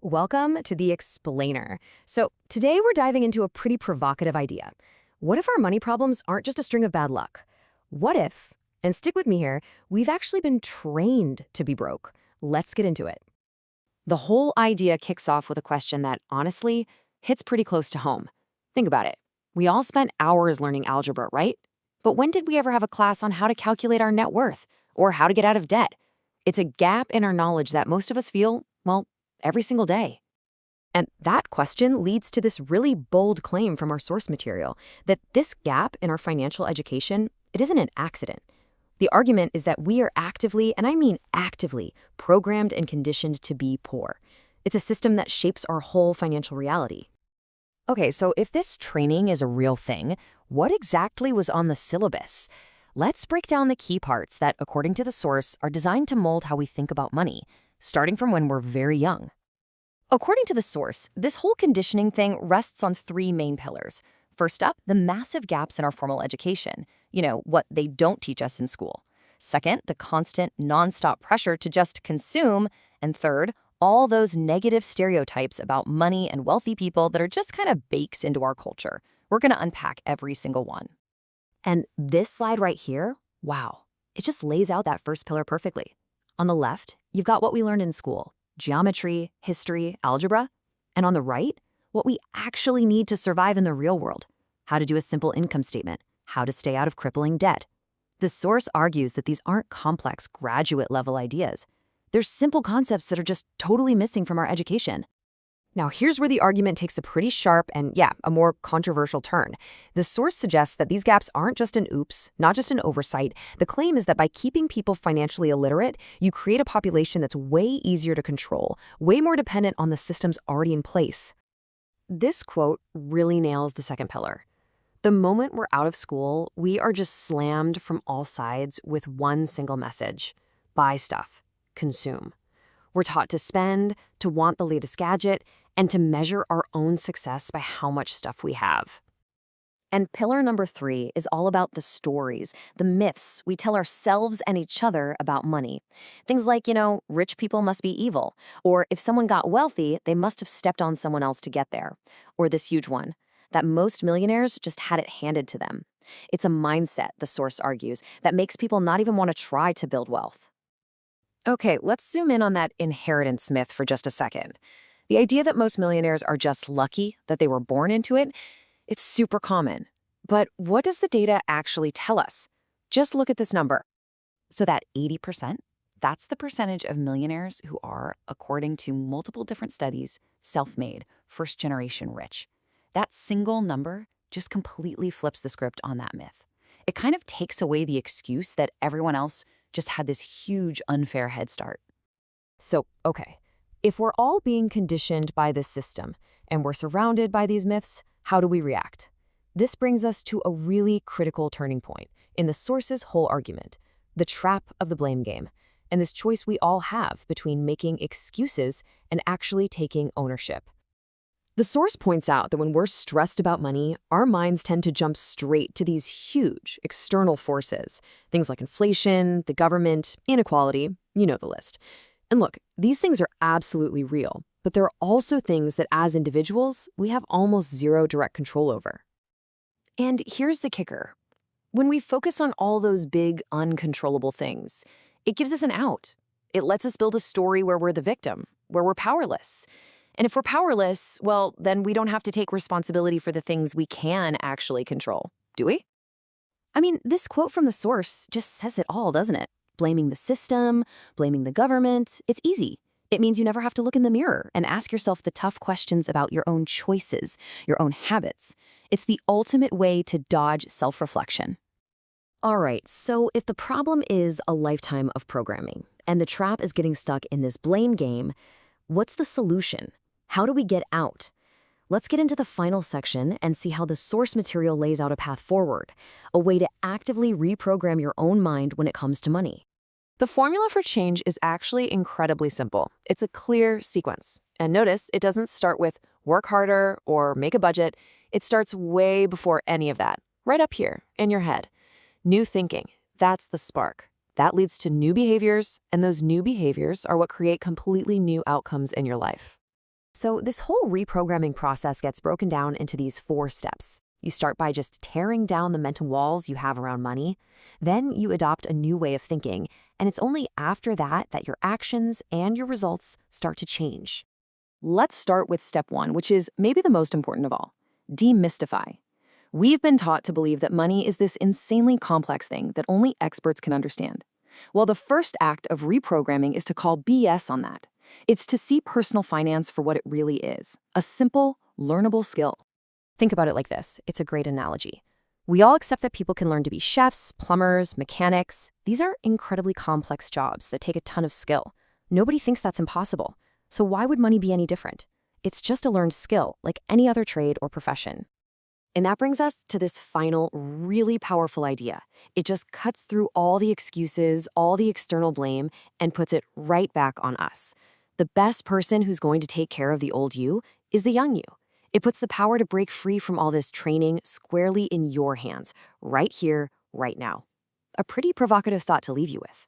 Welcome to The Explainer. So, today we're diving into a pretty provocative idea. What if our money problems aren't just a string of bad luck? What if, and stick with me here, we've actually been trained to be broke? Let's get into it. The whole idea kicks off with a question that, honestly, hits pretty close to home. Think about it. We all spent hours learning algebra, right? But when did we ever have a class on how to calculate our net worth or how to get out of debt? It's a gap in our knowledge that most of us feel, well, every single day. And that question leads to this really bold claim from our source material that this gap in our financial education, it isn't an accident. The argument is that we are actively, and I mean actively, programmed and conditioned to be poor. It's a system that shapes our whole financial reality. Okay, so if this training is a real thing, what exactly was on the syllabus? Let's break down the key parts that, according to the source, are designed to mold how we think about money, starting from when we're very young. According to the source, this whole conditioning thing rests on three main pillars. First up, the massive gaps in our formal education. What they don't teach us in school. Second, the constant, nonstop pressure to just consume. And third, all those negative stereotypes about money and wealthy people that are just kind of baked into our culture. We're going to unpack every single one. And this slide right here, wow, it just lays out that first pillar perfectly. On the left, you've got what we learned in school. Geometry, history, algebra. And on the right, what we actually need to survive in the real world. How to do a simple income statement, how to stay out of crippling debt. The source argues that these aren't complex graduate-level ideas. They're simple concepts that are just totally missing from our education. Now, here's where the argument takes a pretty sharp and, a more controversial turn. The source suggests that these gaps aren't just an oops, not just an oversight. The claim is that by keeping people financially illiterate, you create a population that's way easier to control, way more dependent on the systems already in place. This quote really nails the second pillar. The moment we're out of school, we are just slammed from all sides with one single message: buy stuff, consume. We're taught to spend, to want the latest gadget, and to measure our own success by how much stuff we have. And pillar number 3 is all about the stories, the myths we tell ourselves and each other about money. Things like, rich people must be evil, or if someone got wealthy, they must have stepped on someone else to get there. Or this huge one, that most millionaires just had it handed to them. It's a mindset, the source argues, that makes people not even want to try to build wealth. Okay, let's zoom in on that inheritance myth for just a second. The idea that most millionaires are just lucky, that they were born into it, it's super common. But what does the data actually tell us? Just look at this number. So that 80%, that's the percentage of millionaires who are, according to multiple different studies, self-made, first-generation rich. That single number just completely flips the script on that myth. It kind of takes away the excuse that everyone else just had this huge unfair head start. So, okay, if we're all being conditioned by this system and we're surrounded by these myths, how do we react? This brings us to a really critical turning point in the source's whole argument, the trap of the blame game, and this choice we all have between making excuses and actually taking ownership. The source points out that when we're stressed about money, our minds tend to jump straight to these huge external forces, things like inflation, the government, inequality, you know the list. And look, these things are absolutely real, but there are also things that as individuals, we have almost zero direct control over. And here's the kicker. When we focus on all those big, uncontrollable things, it gives us an out. It lets us build a story where we're the victim, where we're powerless. And if we're powerless, well, then we don't have to take responsibility for the things we can actually control, do we? I mean, this quote from the source just says it all, doesn't it? Blaming the system, blaming the government, it's easy. It means you never have to look in the mirror and ask yourself the tough questions about your own choices, your own habits. It's the ultimate way to dodge self-reflection. All right, so if the problem is a lifetime of programming and the trap is getting stuck in this blame game, what's the solution? How do we get out? Let's get into the final section and see how the source material lays out a path forward, a way to actively reprogram your own mind when it comes to money. The formula for change is actually incredibly simple. It's a clear sequence. And notice, it doesn't start with work harder or make a budget. It starts way before any of that, right up here in your head. New thinking, that's the spark. That leads to new behaviors, and those new behaviors are what create completely new outcomes in your life. So this whole reprogramming process gets broken down into these 4 steps. You start by just tearing down the mental walls you have around money. Then you adopt a new way of thinking, and it's only after that that your actions and your results start to change. Let's start with step 1, which is maybe the most important of all. Demystify. We've been taught to believe that money is this insanely complex thing that only experts can understand. Well, the first act of reprogramming is to call BS on that. It's to see personal finance for what it really is, a simple, learnable skill. Think about it like this. It's a great analogy. We all accept that people can learn to be chefs, plumbers, mechanics. These are incredibly complex jobs that take a ton of skill. Nobody thinks that's impossible. So why would money be any different? It's just a learned skill, like any other trade or profession. And that brings us to this final, really powerful idea. It just cuts through all the excuses, all the external blame, and puts it right back on us. The best person who's going to take care of the old you is the young you. It puts the power to break free from all this training squarely in your hands, right here, right now. A pretty provocative thought to leave you with.